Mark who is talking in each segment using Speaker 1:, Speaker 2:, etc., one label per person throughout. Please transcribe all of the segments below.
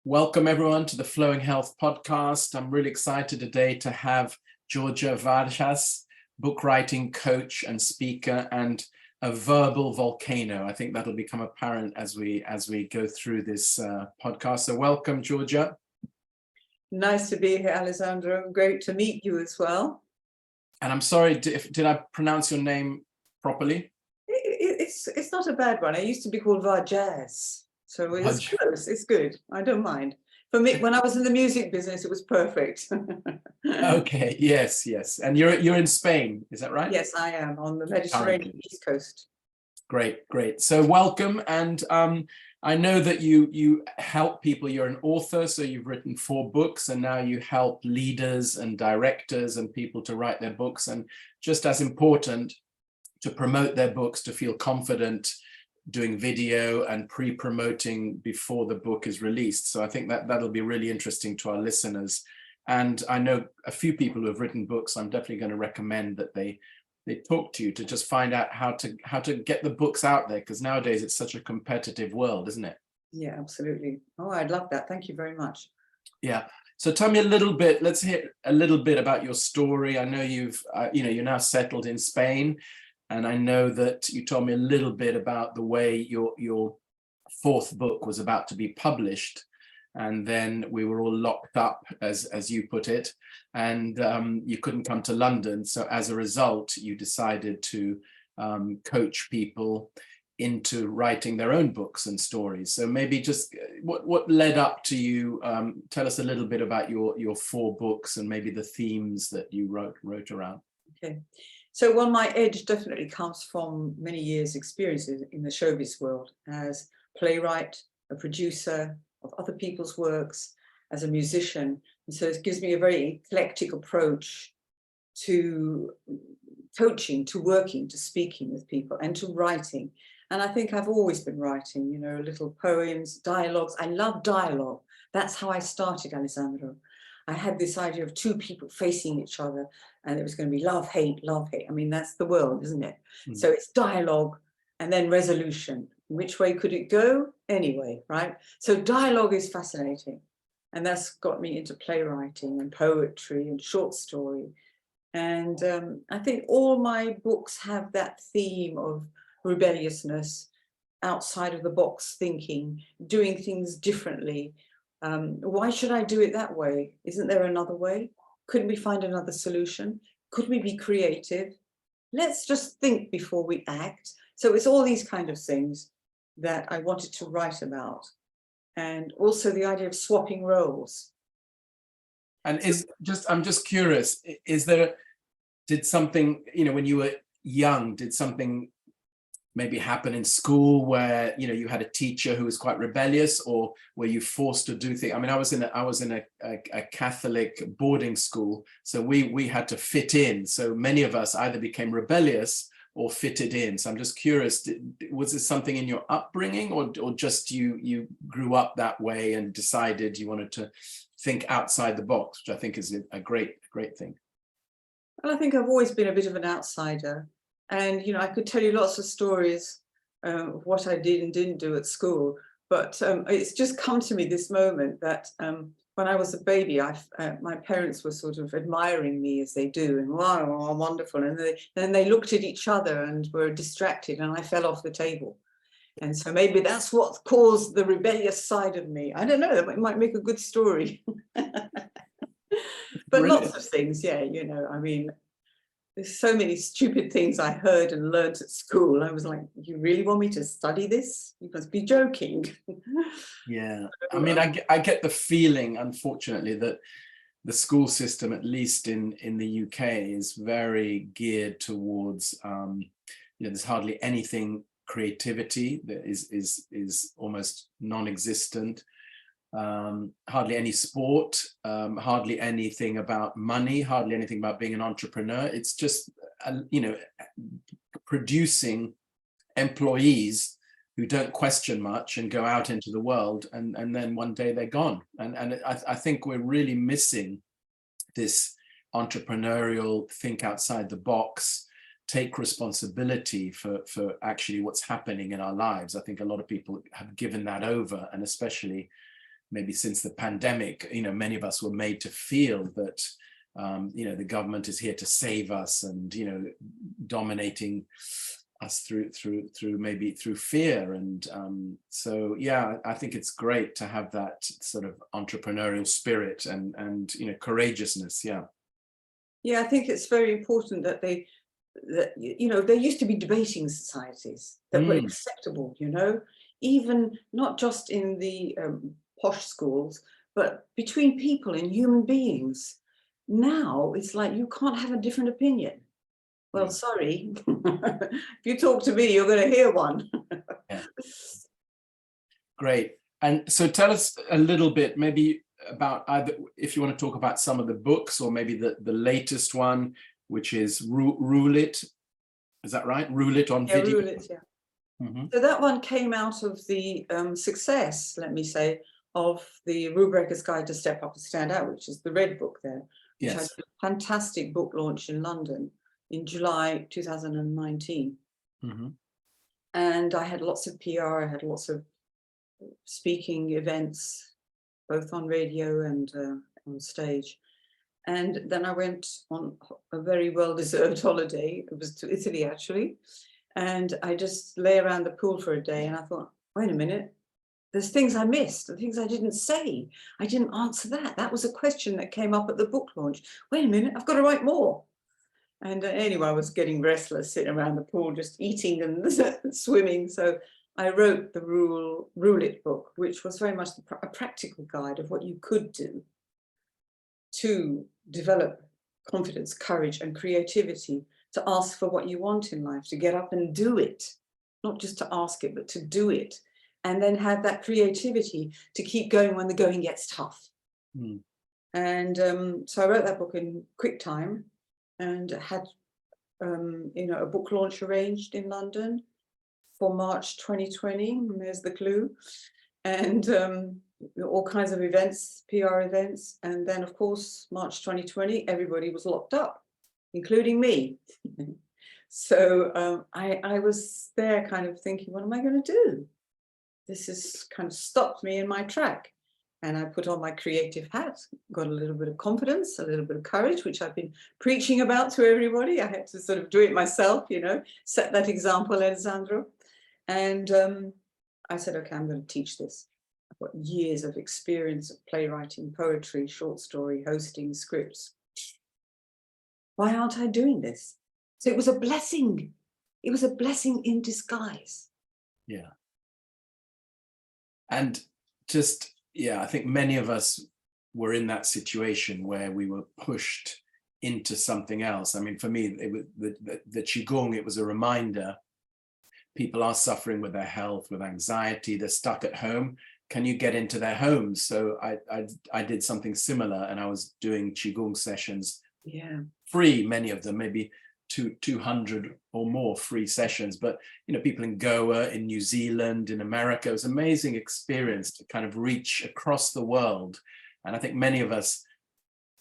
Speaker 1: Welcome everyone to the Flowing Health podcast. I'm really excited today to have Georgia Varjas, book writing coach and speaker, and a verbal volcano. I think that'll become apparent as we go through this podcast. So welcome, Georgia.
Speaker 2: Nice to be here, Alessandro. Great to meet you as well.
Speaker 1: And I'm sorry, did I pronounce your name properly?
Speaker 2: It's not a bad one. I used to be called Varjas. So it's close, it's good. I don't mind. For me, when I was in the music business, it was perfect.
Speaker 1: Okay, yes. And you're in Spain, is that right?
Speaker 2: Yes, I am on the Mediterranean East Coast.
Speaker 1: Great. So welcome. And I know that you help people. You're an author, so you've written 4 books, and now you help leaders and directors and people to write their books. And just as important, to promote their books, to feel confident doing video and pre-promoting before the book is released. So I think that'll be really interesting to our listeners. And I know a few people who have written books. I'm definitely going to recommend that they talk to you to just find out how to get the books out there, because nowadays it's such a competitive world, isn't it?
Speaker 2: Yeah, absolutely. Oh, I'd love that. Thank you very much.
Speaker 1: Yeah. So tell me a little bit, let's hear a little bit about your story. I know you're now settled in Spain. And I know that you told me a little bit about the way your 4th book was about to be published. And then we were all locked up, as you put it, and you couldn't come to London. So as a result, you decided to coach people into writing their own books and stories. So maybe just what led up to you, tell us a little bit about your 4 books and maybe the themes that you wrote around.
Speaker 2: Okay. So, well, my edge definitely comes from many years' experiences in the showbiz world as playwright, a producer of other people's works, as a musician. And so it gives me a very eclectic approach to coaching, to working, to speaking with people, and to writing. And I think I've always been writing, little poems, dialogues. I love dialogue. That's how I started, Alessandro. I had this idea of 2 people facing each other, and it was going to be love, hate, love, hate. I mean, that's the world, isn't it? Mm. So it's dialogue and then resolution. Which way could it go? Anyway, right? So dialogue is fascinating. And that's got me into playwriting and poetry and short story. And I think all my books have that theme of rebelliousness, outside of the box thinking, doing things differently. Why should I do it that way? Isn't there another way? Couldn't we find another solution? Could we be creative? Let's just think before we act. So it's all these kind of things that I wanted to write about. And also the idea of swapping roles.
Speaker 1: And I'm just curious, did something, when you were young, did something maybe happen in school where you had a teacher who was quite rebellious, or were you forced to do things? I mean, I was in a Catholic boarding school, so we had to fit in. So many of us either became rebellious or fitted in. So I'm just curious, was this something in your upbringing, or just you grew up that way and decided you wanted to think outside the box, which I think is a great thing?
Speaker 2: Well, I think I've always been a bit of an outsider. And, I could tell you lots of stories of what I did and didn't do at school. But it's just come to me this moment that when I was a baby, my parents were sort of admiring me, as they do, and wow, I'm wonderful. And then they looked at each other and were distracted, and I fell off the table. And so maybe that's what caused the rebellious side of me. I don't know, it might make a good story. But
Speaker 1: Brilliant.
Speaker 2: Lots of things, yeah, I mean, there's so many stupid things I heard and learned at school. I was like, you really want me to study this? You must be joking.
Speaker 1: Yeah, I mean, I get the feeling, unfortunately, that the school system, at least in the UK, is very geared towards, there's hardly anything creativity that is almost non-existent. Hardly any sport, hardly anything about money, hardly anything about being an entrepreneur. It's just, producing employees who don't question much and go out into the world, and then one day they're gone. And I think we're really missing this entrepreneurial, think outside the box, take responsibility for actually what's happening in our lives. I think a lot of people have given that over, and especially maybe since the pandemic, many of us were made to feel that, the government is here to save us and, dominating us through fear. And so, yeah, I think it's great to have that sort of entrepreneurial spirit and courageousness. Yeah.
Speaker 2: Yeah, I think it's very important that there used to be debating societies that were acceptable, even not just in the posh schools, but between people and human beings. Now it's like you can't have a different opinion. Well, sorry, if you talk to me, you're going to hear one.
Speaker 1: Yeah. Great. And so tell us a little bit, maybe about either, if you want to talk about some of the books, or maybe the latest one, which is Rule It. Is that right? Rule It on video.
Speaker 2: Rule It, yeah. So that one came out of the success, let me say, of the Rule Breaker's Guide to Step Up and Stand Out, which is the red book there, which had a fantastic book launch in London in July 2019. And I had lots of PR, I had lots of speaking events, both on radio and on stage. And then I went on a very well-deserved holiday. It was to Italy, actually. And I just lay around the pool for a day, and I thought, wait a minute, there's things I missed, the things I didn't say. I didn't answer that. That was a question that came up at the book launch. Wait a minute, I've got to write more. And anyway, I was getting restless sitting around the pool, just eating and swimming. So I wrote the Rule It book, which was very much a practical guide of what you could do to develop confidence, courage, and creativity, to ask for what you want in life, to get up and do it, not just to ask it, but to do it, and then have that creativity to keep going when the going gets tough. And so I wrote that book in quick time, and had a book launch arranged in London for March 2020. And there's the clue. And all kinds of events, PR events. And then, of course, March 2020, everybody was locked up, including me. So I was there kind of thinking, what am I going to do? This has kind of stopped me in my track. And I put on my creative hat, got a little bit of confidence, a little bit of courage, which I've been preaching about to everybody. I had to sort of do it myself, set that example, Alessandro. And I said, okay, I'm going to teach this. I've got years of experience of playwriting, poetry, short story, hosting, scripts. Why aren't I doing this? So it was a blessing. It was a blessing in disguise.
Speaker 1: Yeah. And just, I think many of us were in that situation where we were pushed into something else. I mean, for me, it was the Qigong, it was a reminder. People are suffering with their health, with anxiety, they're stuck at home. Can you get into their homes? So I did something similar, and I was doing Qigong sessions, free, many of them, maybe 200 or more free sessions. But, people in Goa, in New Zealand, in America, it was an amazing experience to kind of reach across the world. And I think many of us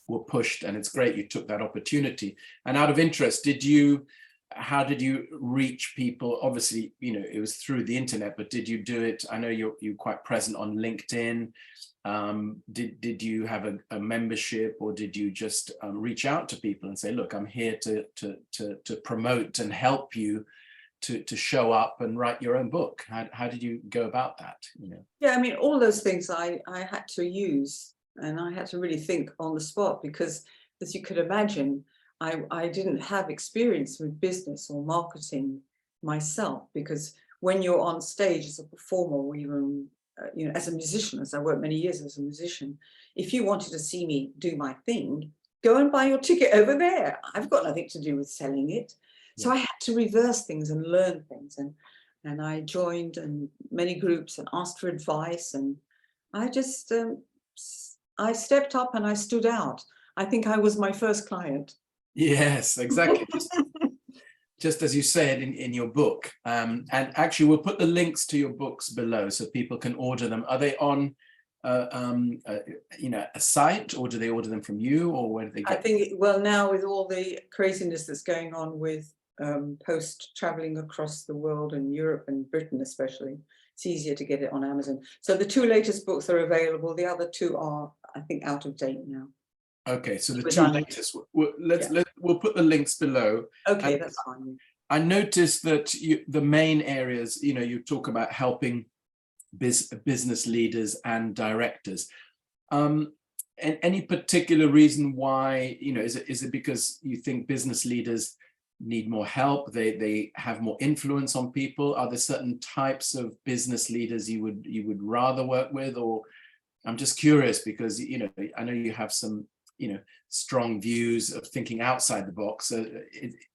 Speaker 1: were pushed, and it's great you took that opportunity. And out of interest, how did you reach people? Obviously, it was through the internet, but did you do it? I know you're quite present on LinkedIn. Did you have a membership, or did you just reach out to people and say, look, I'm here to promote and help you to show up and write your own book? How did you go about that?
Speaker 2: Yeah, I mean, all those things I had to use, and I had to really think on the spot, because as you could imagine, I didn't have experience with business or marketing myself, because when you're on stage as a performer, or even as a musician, as I worked many years as a musician, if you wanted to see me do my thing, go and buy your ticket over there. I've got nothing to do with selling it. So I had to reverse things and learn things. And I joined many groups and asked for advice. And I just, I stepped up and I stood out. I think I was my first client.
Speaker 1: Yes, exactly. Just as you said in your book. And actually, we'll put the links to your books below so people can order them. Are they on a site, or do they order them from you, or where do they get
Speaker 2: I think, well, now with all the craziness that's going on with post traveling across the world, and Europe and Britain especially, It's easier to get it on Amazon. So the 2 latest books are available. The other 2 are, I think, out of date now.
Speaker 1: Okay, so the
Speaker 2: We're
Speaker 1: 2
Speaker 2: done.
Speaker 1: latest, we'll put the links below.
Speaker 2: Okay,
Speaker 1: And
Speaker 2: that's fine.
Speaker 1: I noticed that the main areas, you talk about helping business leaders and directors. And any particular reason why, is it because you think business leaders need more help, they have more influence on people? Are there certain types of business leaders you would rather work with? Or I'm just curious because I know you have some strong views of thinking outside the box.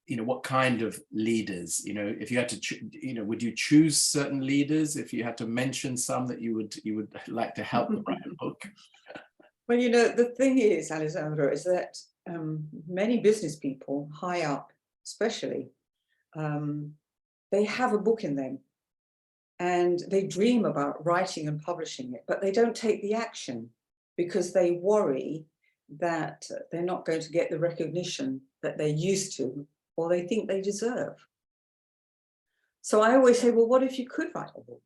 Speaker 1: What kind of leaders, if you had to would you choose certain leaders if you had to mention some that you would like to help them write a book?
Speaker 2: Well, the thing is, Alessandro, is that many business people, high up especially, they have a book in them and they dream about writing and publishing it, but they don't take the action because they worry that they're not going to get the recognition that they're used to or they think they deserve. So I always say, well, what if you could write a book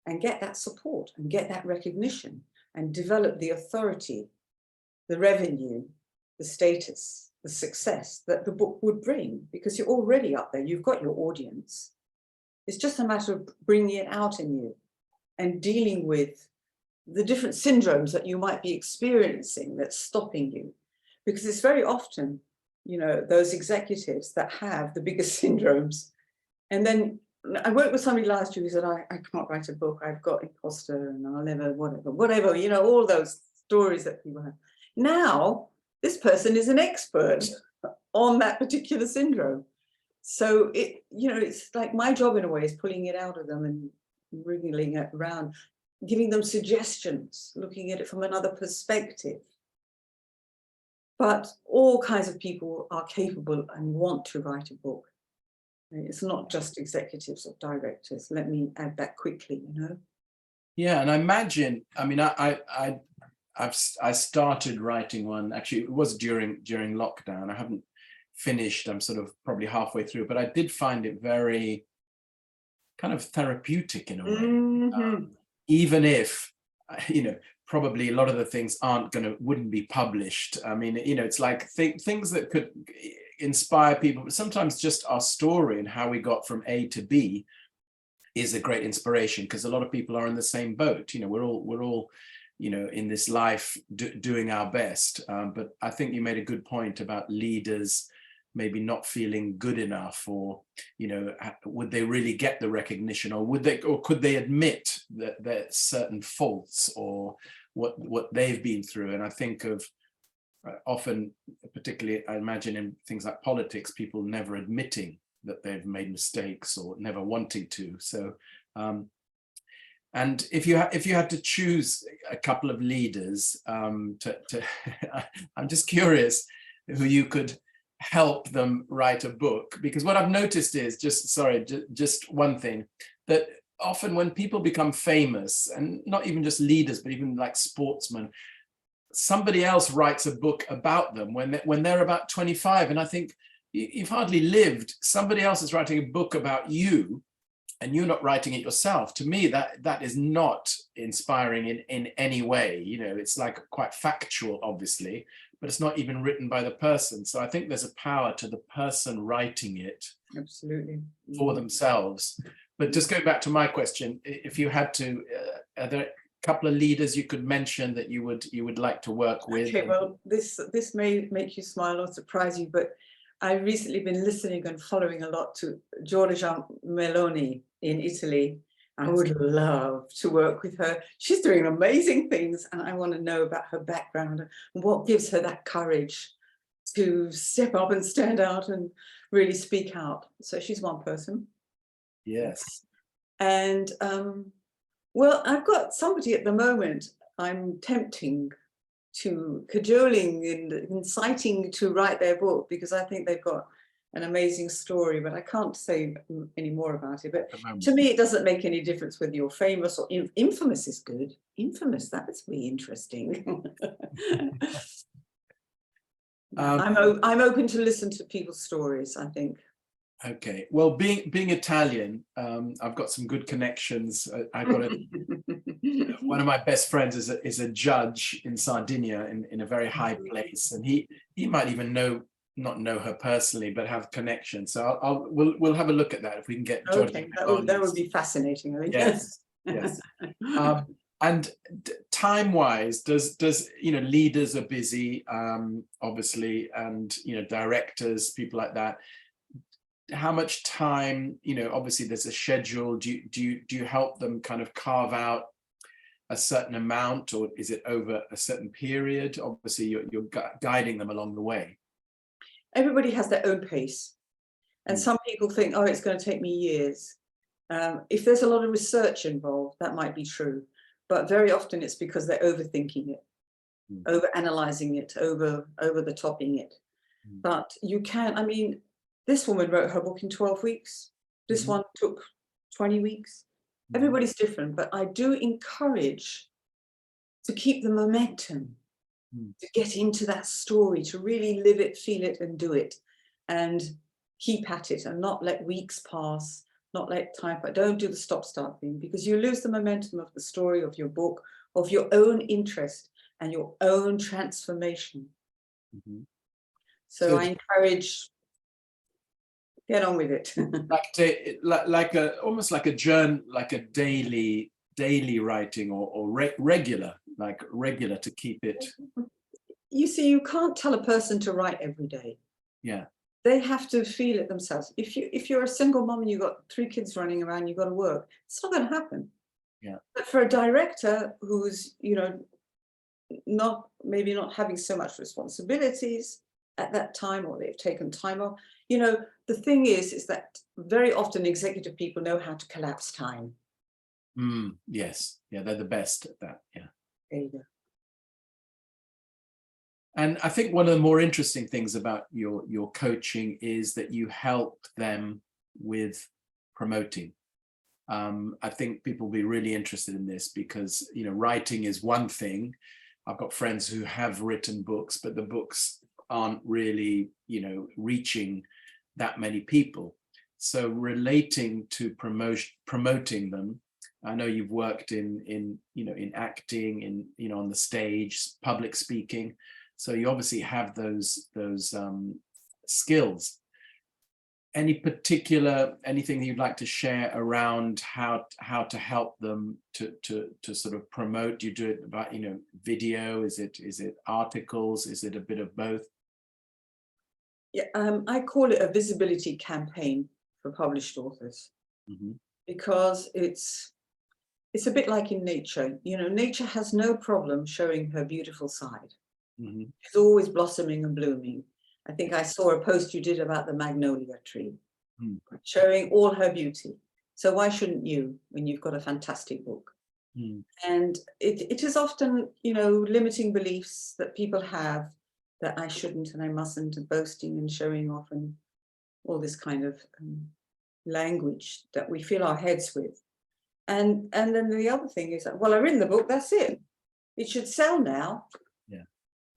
Speaker 2: and get that support and get that recognition and develop the authority, the revenue, the status, the success that the book would bring? Because you're already up there, you've got your audience. It's just a matter of bringing it out in you and dealing with the different syndromes that you might be experiencing that's stopping you. Because it's very often, those executives that have the biggest syndromes. And then I worked with somebody last year who said, I can't write a book, I've got imposter and I'll never, whatever, all those stories that people have. Now, this person is an expert on that particular syndrome. So it's like my job in a way is pulling it out of them and wriggling it around, giving them suggestions, looking at it from another perspective. But all kinds of people are capable and want to write a book. It's not just executives or directors. Let me add that quickly,
Speaker 1: Yeah, and I imagine, I started writing one, actually it was during lockdown. I haven't finished, I'm sort of probably halfway through, but I did find it very kind of therapeutic in a way.
Speaker 2: Mm-hmm.
Speaker 1: Even if, probably a lot of the things wouldn't be published. I mean, it's like things that could inspire people, but sometimes just our story and how we got from A to B is a great inspiration, because a lot of people are in the same boat. We're all in this life doing our best. But I think you made a good point about leaders maybe not feeling good enough, or would they really get the recognition, or could they admit that there's certain faults or what they've been through? And I think of often, particularly I imagine in things like politics, people never admitting that they've made mistakes or never wanting to. So and if you had to choose a couple of leaders, I'm just curious who you could help them write a book. Because what I've noticed is, just one thing, that often when people become famous, and not even just leaders, but even like sportsmen, somebody else writes a book about them when they're about 25. And I think you've hardly lived. Somebody else is writing a book about you, and you're not writing it yourself. To me, that is not inspiring in any way. It's like quite factual, obviously, but it's not even written by the person. So I think there's a power to the person writing it.
Speaker 2: Absolutely.
Speaker 1: For themselves. But just going back to my question, if you had to, are there a couple of leaders you could mention that you would like to work with?
Speaker 2: Okay, well, this may make you smile or surprise you, but I've recently been listening and following a lot to Giorgia Meloni in Italy. I would love to work with her. She's doing amazing things, and I want to know about her background and what gives her that courage to step up and stand out and really speak out. So she's one person.
Speaker 1: Yes.
Speaker 2: And well, I've got somebody at the moment I'm cajoling and inciting to write their book, because I think they've got an amazing story, but I can't say any more about it. But to me, it doesn't make any difference whether you're famous or infamous is good. Infamous, that's really interesting. I'm open to listen to people's stories, I think.
Speaker 1: Okay. Well, being Italian, I've got some good connections. I've got one of my best friends is a judge in Sardinia in a very high place, and he might even not know her personally, but have connections. So we'll have a look at that if we can get
Speaker 2: Okay,
Speaker 1: Georgie.
Speaker 2: that would be fascinating, I think.
Speaker 1: Yes, yes. And time-wise, does leaders are busy, obviously, and directors, people like that. How much time, obviously there's a schedule. Do you help them kind of carve out a certain amount, or is it over a certain period? Obviously, you're guiding them along the way.
Speaker 2: Everybody has their own pace, and some people think, oh, it's going to take me years. If there's a lot of research involved, that might be true, but very often it's because they're overthinking it, over analyzing it, over the topping it. But you can, I mean, this woman wrote her book in 12 weeks. This one took 20 weeks. Everybody's different, but I do encourage to keep the momentum, to get into that story, to really live it, feel it, and do it, and keep at it, and not let weeks pass, not let time, but don't do the stop-start thing, because you lose the momentum of the story, of your book, of your own interest and your own transformation. So I encourage, get on with it.
Speaker 1: Almost like a journal, like a daily writing, or regular, to keep it.
Speaker 2: You see, you can't tell a person to write every day.
Speaker 1: Yeah.
Speaker 2: They have to feel it themselves. If you're a single mom and you've got 3 kids running around, you've got to work, it's not going to happen.
Speaker 1: Yeah.
Speaker 2: But for a director who's, maybe not having so much responsibilities at that time, or they've taken time off, the thing is that very often executive people know how to collapse time.
Speaker 1: Yes. Yeah, they're the best at that. Yeah.
Speaker 2: There you go.
Speaker 1: And I think one of the more interesting things about your coaching is that you help them with promoting. I think people will be really interested in this, because writing is one thing. I've got friends who have written books, but the books aren't really reaching that many people. So relating to promoting them, I know you've worked in acting, on the stage, public speaking. So you obviously have those skills. Anything you'd like to share around how to help them to sort of promote? Do you do it about video? Is it articles? Is it a bit of both?
Speaker 2: Yeah, I call it a visibility campaign for published authors, because it's a bit like in nature. Nature has no problem showing her beautiful side. It's always blossoming and blooming. I think I saw a post you did about the magnolia tree, showing all her beauty. So why shouldn't you, when you've got a fantastic book? And it is often, limiting beliefs that people have, that I shouldn't and I mustn't, and boasting and showing off and all this kind of language that we fill our heads with. And then the other thing is that, well, I've written the book, that's it. It should sell now.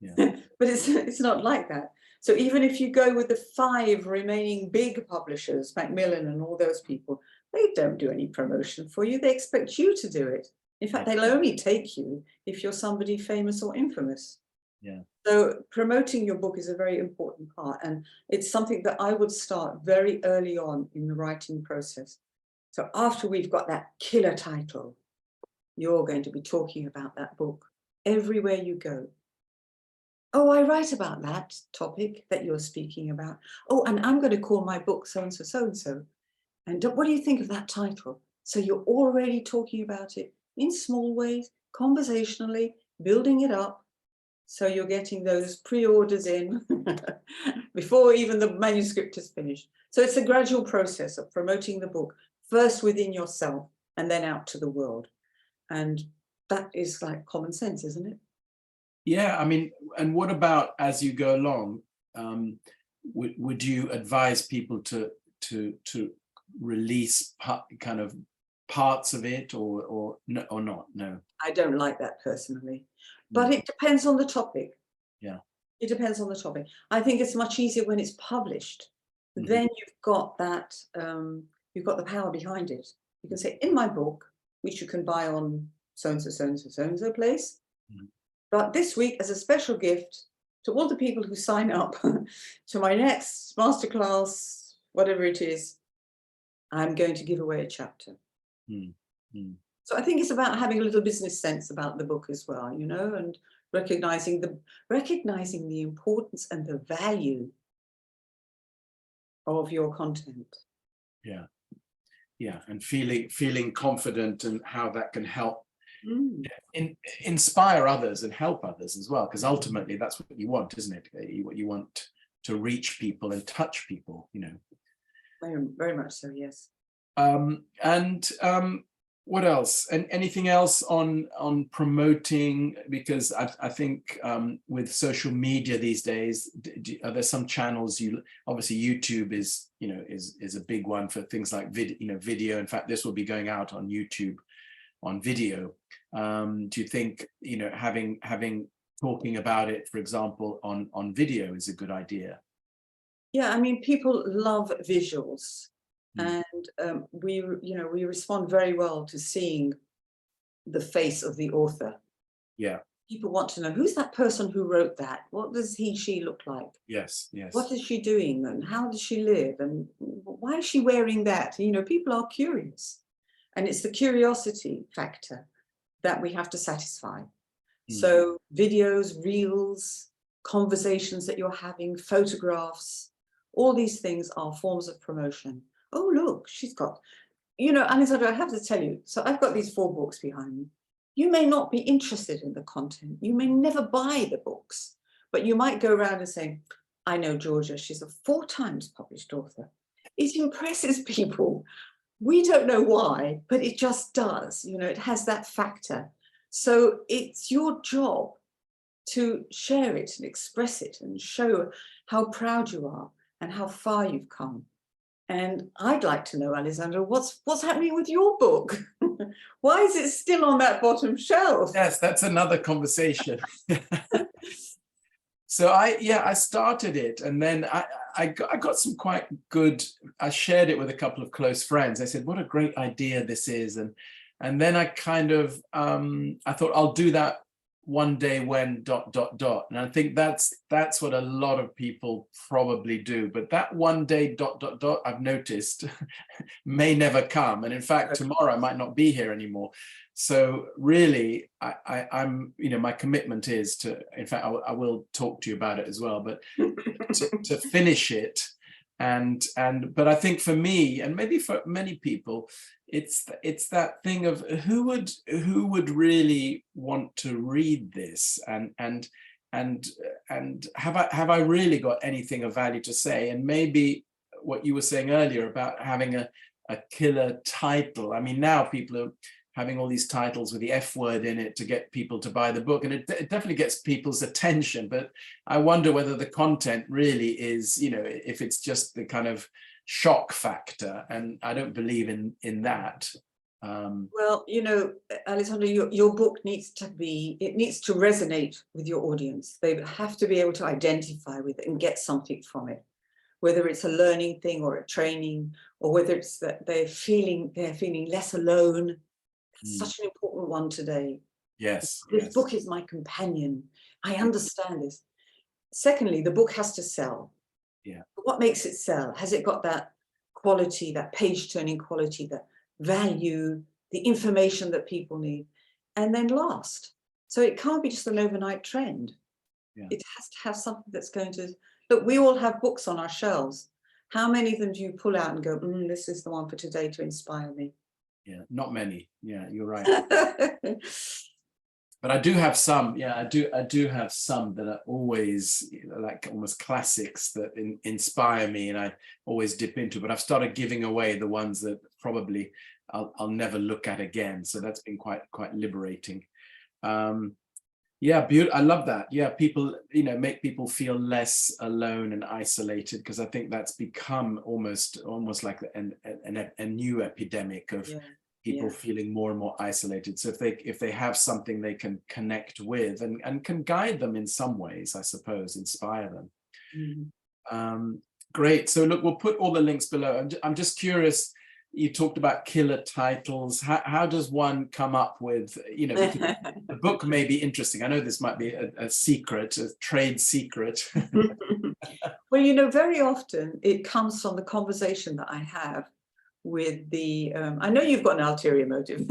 Speaker 2: Yeah. But it's not like that. So even if you go with the 5 remaining big publishers, Macmillan and all those people, they don't do any promotion for you. They expect you to do it. In fact, they'll only take you if you're somebody famous or infamous.
Speaker 1: Yeah.
Speaker 2: So promoting your book is a very important part, and it's something that I would start very early on in the writing process. So after we've got that killer title, you're going to be talking about that book everywhere you go. Oh, I write about that topic that you're speaking about. Oh, and I'm going to call my book so-and-so, so-and-so. And what do you think of that title? So you're already talking about it in small ways, conversationally, building it up. So you're getting those pre-orders in before even the manuscript is finished. So it's a gradual process of promoting the book, first within yourself and then out to the world. And that is like common sense, isn't it?
Speaker 1: Yeah, I mean, and what about as you go along? Would you advise people to release kind of parts of it, or not? No.
Speaker 2: I don't like that personally, but it depends on the topic.
Speaker 1: Yeah.
Speaker 2: It depends on the topic. I think it's much easier when it's published, then you've got that, you've got the power behind it. You can say, in my book, which you can buy on so-and-so, so-and-so, so-and-so place, but this week, as a special gift to all the people who sign up to my next masterclass, whatever it is, I'm going to give away a chapter. So I think it's about having a little business sense about the book as well, you know, and recognizing the importance and the value of your content.
Speaker 1: Yeah, yeah, and feeling confident and how that can help inspire others and help others as well, because ultimately that's what you want, isn't it? What you want to reach people and touch people, you know.
Speaker 2: Very, very much so, yes.
Speaker 1: What else? And anything else on promoting? Because I think with social media these days, are there some channels obviously YouTube is, you know, is a big one for things like video. In fact, this will be going out on YouTube on video. Do you think, you know, having talking about it, for example, on video is a good idea?
Speaker 2: Yeah, I mean, people love visuals. And we respond very well to seeing the face of the author.
Speaker 1: Yeah.
Speaker 2: People want to know, who's that person who wrote that? What does she look like?
Speaker 1: Yes, yes.
Speaker 2: What is she doing? And how does she live? And why is she wearing that? You know, people are curious. And it's the curiosity factor that we have to satisfy. So videos, reels, conversations that you're having, photographs, all these things are forms of promotion. Oh, look, she's got, you know, Alessandra, I have to tell you, so I've got these 4 books behind me. You may not be interested in the content. You may never buy the books, but you might go around and say, I know Georgia, she's a 4 times published author. It impresses people. We don't know why, but it just does. You know, it has that factor. So it's your job to share it and express it and show how proud you are and how far you've come. And I'd like to know, Alessandra, what's happening with your book? Why is it still on that bottom shelf?
Speaker 1: Yes, that's another conversation. So I started it, and then I got some quite good. I shared it with a couple of close friends. I said, "What a great idea this is," and then I kind of I thought I'll do that one day when ... And I think that's what a lot of people probably do. But that one day ... I've noticed may never come. And in fact, tomorrow I might not be here anymore. So really, I'm, you know, my commitment is to, in fact, I will talk to you about it as well, but to finish it. But I think for me, and maybe for many people, it's that thing of who would really want to read this, and have I really got anything of value to say? And maybe what you were saying earlier about having a killer title. I mean, now people are having all these titles with the F word in it to get people to buy the book, and it definitely gets people's attention. But I wonder whether the content really is, you know, if it's just the kind of shock factor, and I don't believe in that.
Speaker 2: Well, you know, Alessandra, your book needs to resonate with your audience. They have to be able to identify with it and get something from it, whether it's a learning thing or a training, or whether it's that they're feeling less alone. That's such an important one today.
Speaker 1: Yes.
Speaker 2: This book is my companion. I understand this. Secondly, the book has to sell.
Speaker 1: Yeah.
Speaker 2: What makes it sell? Has it got that quality, that page-turning quality, that value, the information that people need, and then last? So it can't be just an overnight trend. Yeah. It has to have something that's going to... Look, we all have books on our shelves. How many of them do you pull out and go, this is the one for today to inspire me? Yeah,
Speaker 1: not many. Yeah, you're right. But I do have some. Yeah, I do have some that are always like almost classics that inspire me, and I always dip into. But I've started giving away the ones that probably I'll never look at again. So that's been quite liberating. Yeah, I love that. Yeah, people, you know, make people feel less alone and isolated, because I think that's become almost like a new epidemic of people feeling more and more isolated. So if they have something they can connect with and can guide them in some ways, I suppose, inspire them. Great. So look, we'll put all the links below. I'm just curious, you talked about killer titles. How does one come up with, you know, because the book may be interesting. I know this might be a secret, a trade secret.
Speaker 2: Well, you know, very often it comes from the conversation that I have with the, I know you've got an ulterior motive.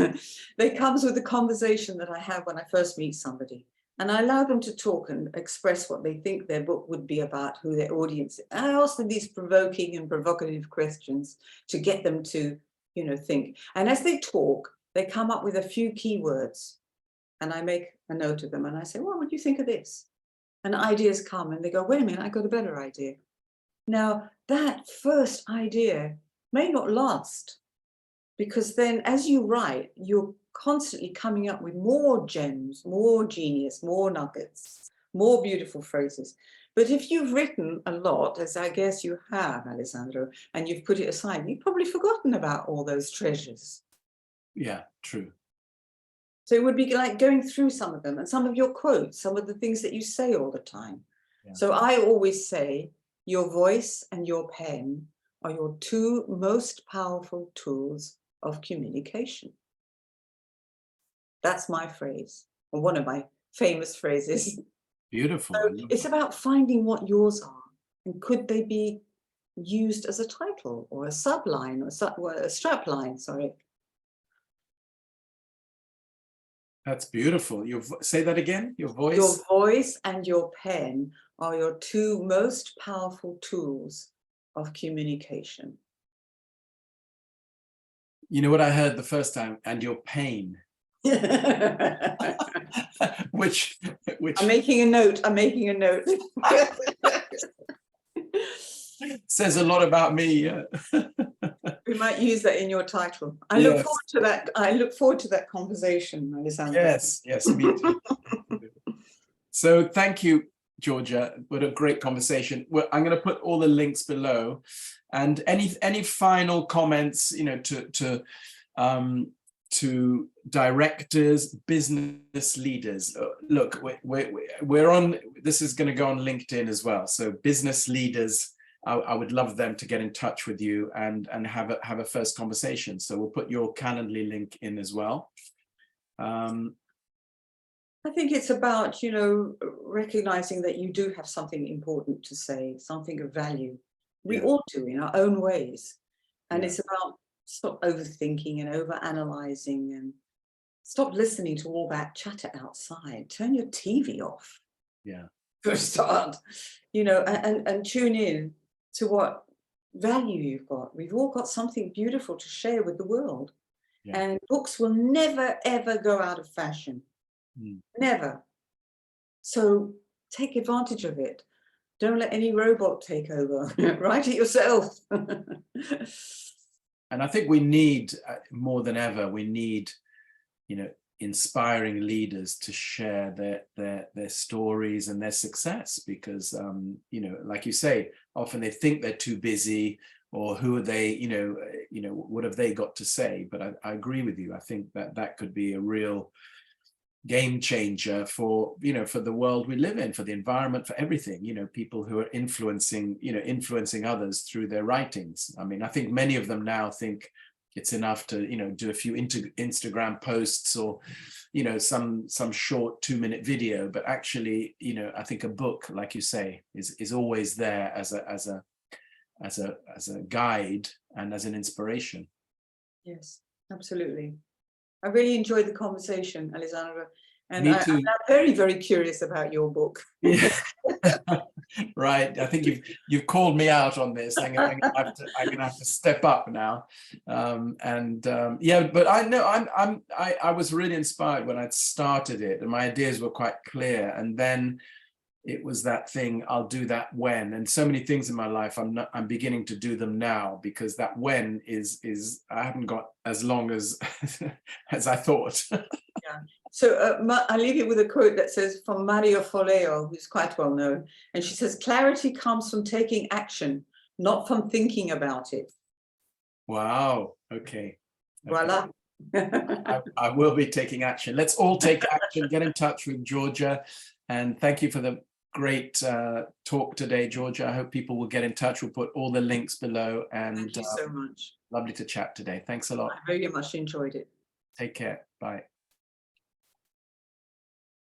Speaker 2: It comes with the conversation that I have when I first meet somebody. And I allow them to talk and express what they think their book would be about, who their audience is. And I ask them these provoking and provocative questions to get them to, you know, think. And as they talk, they come up with a few keywords. And I make a note of them and I say, well, what do you think of this? And ideas come and they go, wait a minute, I got a better idea. Now, that first idea may not last, because then as you write, you're constantly coming up with more gems, more genius, more nuggets, more beautiful phrases. But if you've written a lot, as I guess you have, Alessandro, and you've put it aside, you've probably forgotten about all those treasures.
Speaker 1: Yeah, true.
Speaker 2: So it would be like going through some of them and some of your quotes, some of the things that you say all the time. Yeah. So I always say, your voice and your pen are your two most powerful tools of communication. That's my phrase, or one of my famous phrases.
Speaker 1: Beautiful.
Speaker 2: So it's about finding what yours are, and could they be used as a title or a subline or a strap line, sorry.
Speaker 1: That's beautiful. Say that again, your voice?
Speaker 2: Your voice and your pen are your two most powerful tools of communication.
Speaker 1: You know what I heard the first time? And your pain. which
Speaker 2: I'm making a note. I'm making a note.
Speaker 1: Says a lot about me.
Speaker 2: We might use that in your title. I look forward to that. I look forward to that conversation, Alessandro.
Speaker 1: Yes, me too. So thank you, Georgia. What a great conversation. Well, I'm going to put all the links below, and any final comments, you know, to directors, business leaders. Look, we're on. This is going to go on LinkedIn as well. So business leaders, I would love them to get in touch with you and have a first conversation. So we'll put your Calendly link in as well.
Speaker 2: I think it's about, you know, recognizing that you do have something important to say, something of value. We all do in our own ways. And it's about stop overthinking and overanalyzing and stop listening to all that chatter outside. Turn your TV off.
Speaker 1: Yeah.
Speaker 2: For a start, you know, and tune in to what value you've got. We've all got something beautiful to share with the world. Yeah. And books will never, ever go out of fashion. Never. So take advantage of it. Don't let any robot take over. Write it yourself.
Speaker 1: And I think we need, more than ever, we need, you know, inspiring leaders to share their stories and their success, because, you know, like you say, often they think they're too busy, or who are they, you know, what have they got to say? But I agree with you. I think that could be a real game changer for, you know, for the world we live in, for the environment, for everything, you know, people who are influencing others through their writings. I mean, I think many of them now think it's enough to, you know, do a few Instagram posts or, you know, some short 2-minute video, but actually, you know, I think a book, like you say, is always there as a guide and as an inspiration.
Speaker 2: Yes, absolutely. I really enjoyed the conversation, Alessandro, and
Speaker 1: Me too.
Speaker 2: I'm very, very curious about your book.
Speaker 1: Yeah. Right. I think you've called me out on this. I'm gonna have to step up now. Yeah, but I know I was really inspired when I started it, and my ideas were quite clear. And then it was that thing, I'll do that when, and so many things in my life I'm beginning to do them now, because that when is I haven't got as long as as I thought.
Speaker 2: Yeah. So I'll leave you with a quote that says from Mario Foleo, who's quite well known, and she says, "Clarity comes from taking action, not from thinking about it."
Speaker 1: Wow. Okay.
Speaker 2: Voila.
Speaker 1: I will be taking action. Let's all take action. Get in touch with Georgia, and thank you for the great talk today, Georgia. I hope people will get in touch. We'll put all the links below, and
Speaker 2: Thank you so much.
Speaker 1: lovely to chat today. Thanks a lot.
Speaker 2: I very much enjoyed it.
Speaker 1: Take care. Bye.